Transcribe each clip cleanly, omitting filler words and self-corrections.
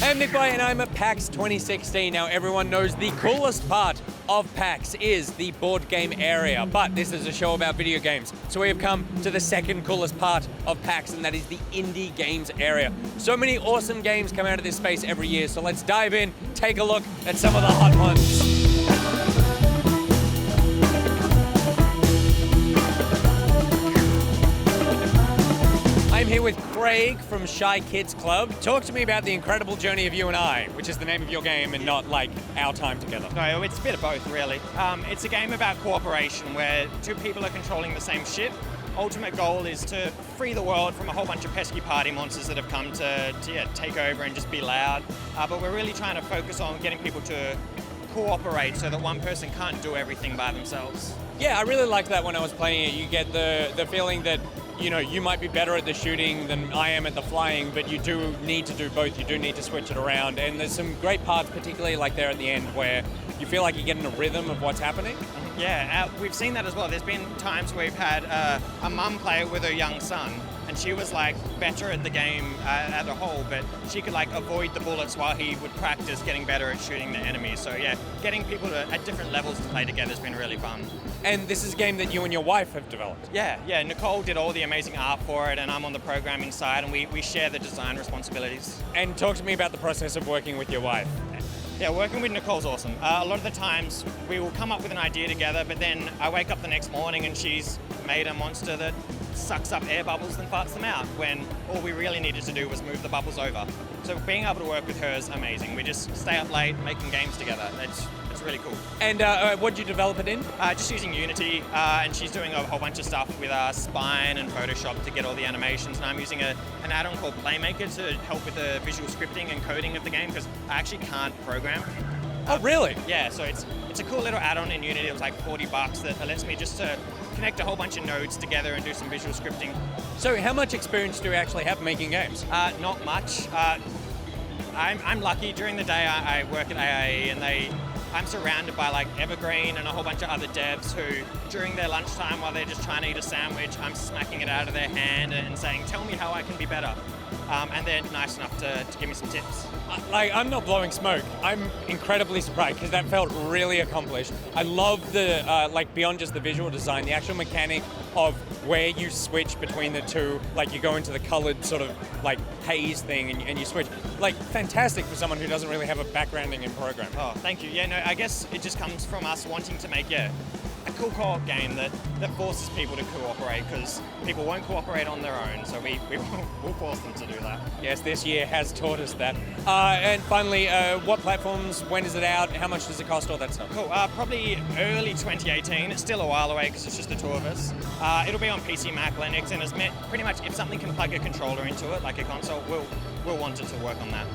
I'm NichBoy and I'm at PAX 2016. Now everyone knows the coolest part of PAX is the board game area, but this is a show about video games. So we have come to the second coolest part of PAX, and that is the indie games area. So many awesome games come out of this space every year, so let's dive in, take a look at some of the hot ones. I'm here with Craig from Shy Kids Club. Talk to me about the incredible journey of you and I, which is the name of your game and not like our time together. No, it's a bit of both, really. It's a game about cooperation where two people are controlling the same ship. Ultimate goal is to free the world from a whole bunch of pesky party monsters that have come to take over and just be loud. But we're really trying to focus on getting people to cooperate so that one person can't do everything by themselves. Yeah, I really liked that when I was playing it. You get the feeling that, you know, you might be better at the shooting than I am at the flying, but you do need to do both. You do need to switch it around. And there's some great parts, particularly like there at the end, where you feel like you're getting a rhythm of what's happening. Yeah, we've seen that as well. There's been times where we've had a mum play it with her young son, and she was like better at the game as a whole, but she could like avoid the bullets while he would practice getting better at shooting the enemies. So yeah, getting people at different levels to play together has been really fun. And this is a game that you and your wife have developed. Yeah, Nicole did all the amazing art for it, and I'm on the programming side, and we share the design responsibilities. And talk to me about the process of working with your wife. Yeah, working with Nicole's awesome. A lot of the times we will come up with an idea together, but then I wake up the next morning and she's made a monster that sucks up air bubbles and farts them out, when all we really needed to do was move the bubbles over. So being able to work with her is amazing. We just stay up late making games together. It's really cool. And what did you develop it in? Just using Unity, and she's doing a whole bunch of stuff with Spine and Photoshop to get all the animations, and I'm using an add-on called Playmaker to help with the visual scripting and coding of the game, because I actually can't program. Oh, really? Yeah, so it's a cool little add-on in Unity. It was like $40 that lets me just connect a whole bunch of nodes together and do some visual scripting. So how much experience do you actually have making games? Not much. I'm lucky. During the day I work at AIE, and I'm surrounded by like Evergreen and a whole bunch of other devs who, during their lunchtime while they're just trying to eat a sandwich, I'm smacking it out of their hand and saying, tell me how I can be better. And they're nice enough to give me some tips. I'm not blowing smoke. I'm incredibly surprised because that felt really accomplished. I love the, beyond just the visual design, the actual mechanic of where you switch between the two, like you go into the colored sort of like haze thing and you switch. Like, fantastic for someone who doesn't really have a backgrounding in programming. Oh, thank you. Yeah, no, I guess it just comes from us wanting to make, a cool co-op game that forces people to cooperate, because people won't cooperate on their own, so we'll force them to do that. Yes, this year has taught us that. And finally, what platforms, when is it out, how much does it cost, all that stuff? Cool, probably early 2018. It's still a while away because it's just the two of us. It'll be on PC, Mac, Linux, and it's meant pretty much if something can plug a controller into it, like a console, we'll want it to work on that.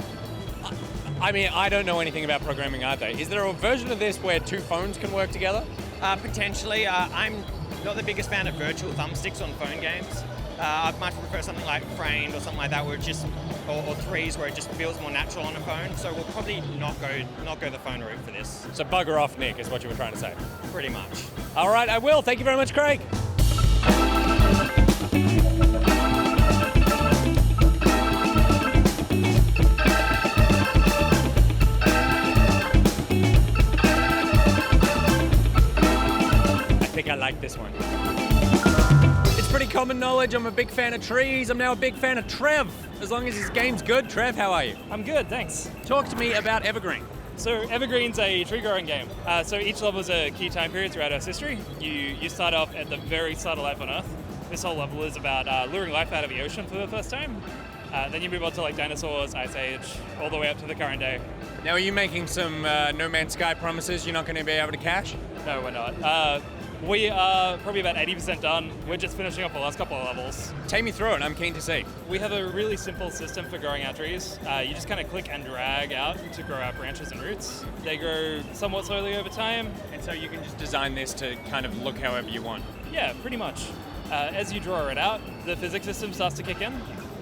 I mean, I don't know anything about programming either. Is there a version of this where two phones can work together? Potentially. I'm not the biggest fan of virtual thumbsticks on phone games. I'd much prefer something like Framed or something like that, where it just, or Threes, where it just feels more natural on a phone. So we'll probably not go the phone route for this. So bugger off, Nick, is what you were trying to say. Pretty much. All right, I will. Thank you very much, Craig. I like this one. It's pretty common knowledge I'm a big fan of trees. I'm now a big fan of Trev. As long as his game's good. Trev, how are you? I'm good, thanks. Talk to me about Evergreen. So Evergreen's a tree growing game. So each level is a key time period throughout Earth's history. You start off at the very start of life on Earth. This whole level is about luring life out of the ocean for the first time. Then you move on to like dinosaurs, Ice Age, all the way up to the current day. Now, are you making some No Man's Sky promises you're not going to be able to cash? No, we're not. We are probably about 80% done. We're just finishing up the last couple of levels. Take me through it, I'm keen to see. We have a really simple system for growing our trees. You just kind of click and drag out to grow out branches and roots. They grow somewhat slowly over time. And so you can just design this to kind of look however you want? Yeah, pretty much. As you draw it out, the physics system starts to kick in.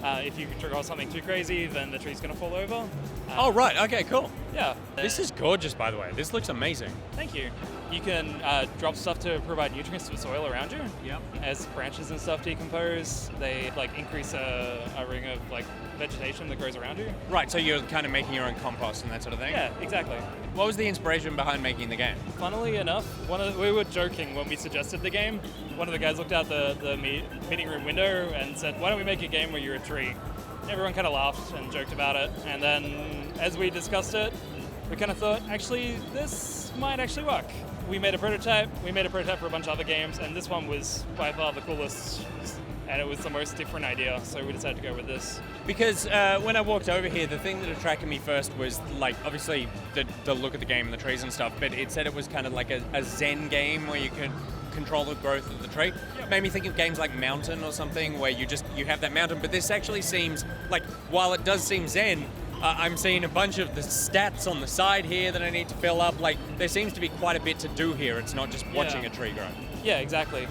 If you draw something too crazy, then the tree's going to fall over. Oh, right. Okay, cool. Yeah. This is gorgeous, by the way. This looks amazing. Thank you. You can drop stuff to provide nutrients to the soil around you. Yep. As branches and stuff decompose, they like increase a ring of like vegetation that grows around you. Right, so you're kind of making your own compost and that sort of thing? Yeah, exactly. What was the inspiration behind making the game? Funnily enough, we were joking when we suggested the game. One of the guys looked out the meeting room window and said, "Why don't we make a game where you're a tree?" Everyone kind of laughed and joked about it, and then as we discussed it, we kind of thought, actually, this might actually work. We made a prototype for a bunch of other games, and this one was by far the coolest, and it was the most different idea, so we decided to go with this. Because when I walked over here, the thing that attracted me first was, like, obviously the look of the game and the trees and stuff, but it said it was kind of like a Zen game where you could control the growth of the tree. Yep. Made me think of games like Mountain or something, where you have that mountain, but this actually seems like, while it does seem Zen, I'm seeing a bunch of the stats on the side here that I need to fill up. Like, there seems to be quite a bit to do here. It's not just watching a tree grow. Yeah, exactly.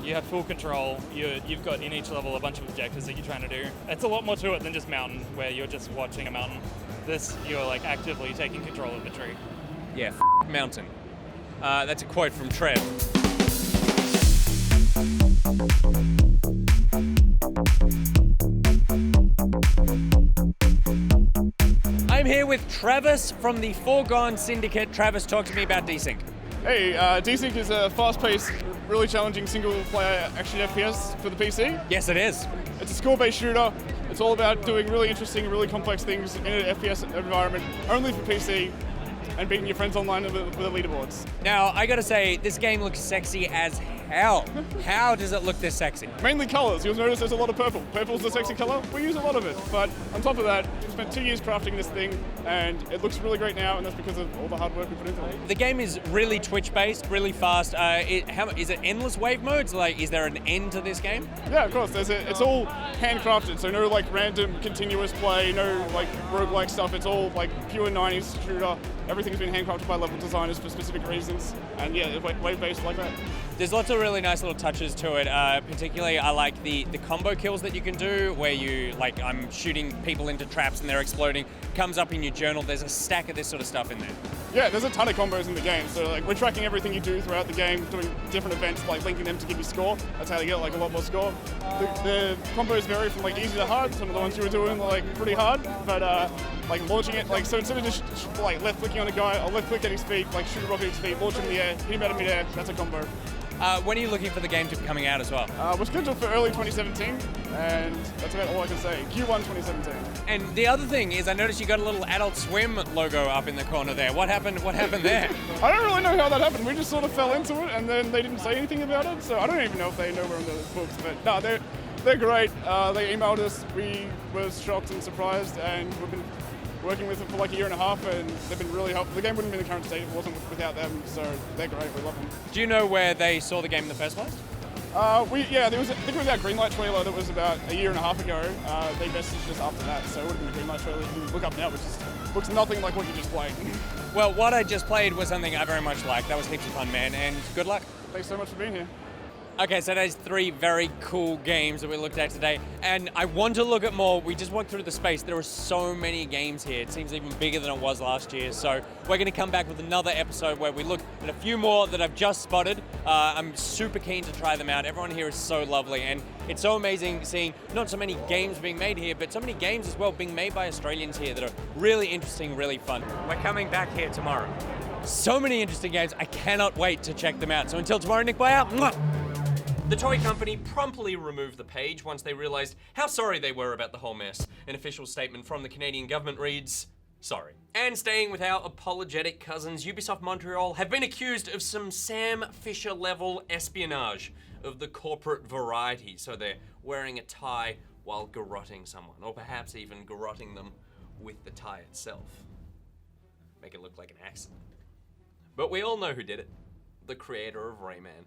You have full control. You've got in each level a bunch of objectives that you're trying to do. It's a lot more to it than just Mountain, where you're just watching a mountain. This, you're like actively taking control of the tree. Yeah, Mountain. That's a quote from Trev. I'm here with Travis from the Foregone Syndicate. Travis, talk to me about Desync. Hey, Desync is a fast-paced, really challenging single-player action FPS for the PC. Yes, it is. It's a score-based shooter. It's all about doing really interesting, really complex things in an FPS environment, only for PC, and beating your friends online with the leaderboards. Now, I gotta say, this game looks sexy as hell. How does it look this sexy? Mainly colors. You'll notice there's a lot of purple. Purple's the sexy color. We use a lot of it. But on top of that, we spent 2 years crafting this thing, and it looks really great now, and that's because of all the hard work we put into it. The game is really Twitch-based, really fast. Is it endless wave modes? Like, is there an end to this game? Yeah, of course. It's all handcrafted, so no like random continuous play, no like roguelike stuff. It's all like pure 90s shooter. Everything's been handcrafted by level designers for specific reasons, and yeah, it's wave-based like that. There's lots of really nice little touches to it. Particularly, I like the combo kills that you can do, where you, like, I'm shooting people into traps and they're exploding. Comes up in your journal. There's a stack of this sort of stuff in there. Yeah, there's a ton of combos in the game. So like we're tracking everything you do throughout the game, doing different events, like linking them to give you score. That's how you get like a lot more score. The combos vary from like easy to hard. Some of the ones you were doing were like pretty hard, but like launching it, like so instead of just like left clicking on a guy, I'll left click at his feet, like shoot a rocket at his feet, launch him in the air, hit him out of mid-air. That's a combo. When are you looking for the game to be coming out as well? We're scheduled for early 2017, and that's about all I can say. Q1 2017. And the other thing is, I noticed you got a little Adult Swim logo up in the corner there. What happened? What happened there? I don't really know how that happened. We just sort of fell into it, and then they didn't say anything about it. So I don't even know if they know we're in the books. But no, they're great. They emailed us. We were shocked and surprised, and we've been working with them for like a year and a half, and they've been really helpful. The game wouldn't be in the current state if it wasn't without them, so they're great. We love them. Do you know where they saw the game in the first place? I think it was our Greenlight trailer that was about a year and a half ago. They messaged us after that, so it would have been the Greenlight trailer. You can look up now, which just looks nothing like what you just played. Well, what I just played was something I very much liked. That was heaps of fun, man, and good luck. Thanks so much for being here. Okay, so there's 3 very cool games that we looked at today, and I want to look at more. We just walked through the space. There are so many games here. It seems even bigger than it was last year, so we're going to come back with another episode where we look at a few more that I've just spotted. I'm super keen to try them out. Everyone here is so lovely, and it's so amazing seeing not so many games being made here, but so many games as well being made by Australians here that are really interesting, really fun. We're coming back here tomorrow. So many interesting games. I cannot wait to check them out. So until tomorrow, NichBoy out. Mwah! The toy company promptly removed the page once they realized how sorry they were about the whole mess. An official statement from the Canadian government reads, sorry. And staying with our apologetic cousins, Ubisoft Montreal have been accused of some Sam Fisher level espionage of the corporate variety. So they're wearing a tie while garroting someone, or perhaps even garroting them with the tie itself. Make it look like an accident. But we all know who did it. The creator of Rayman.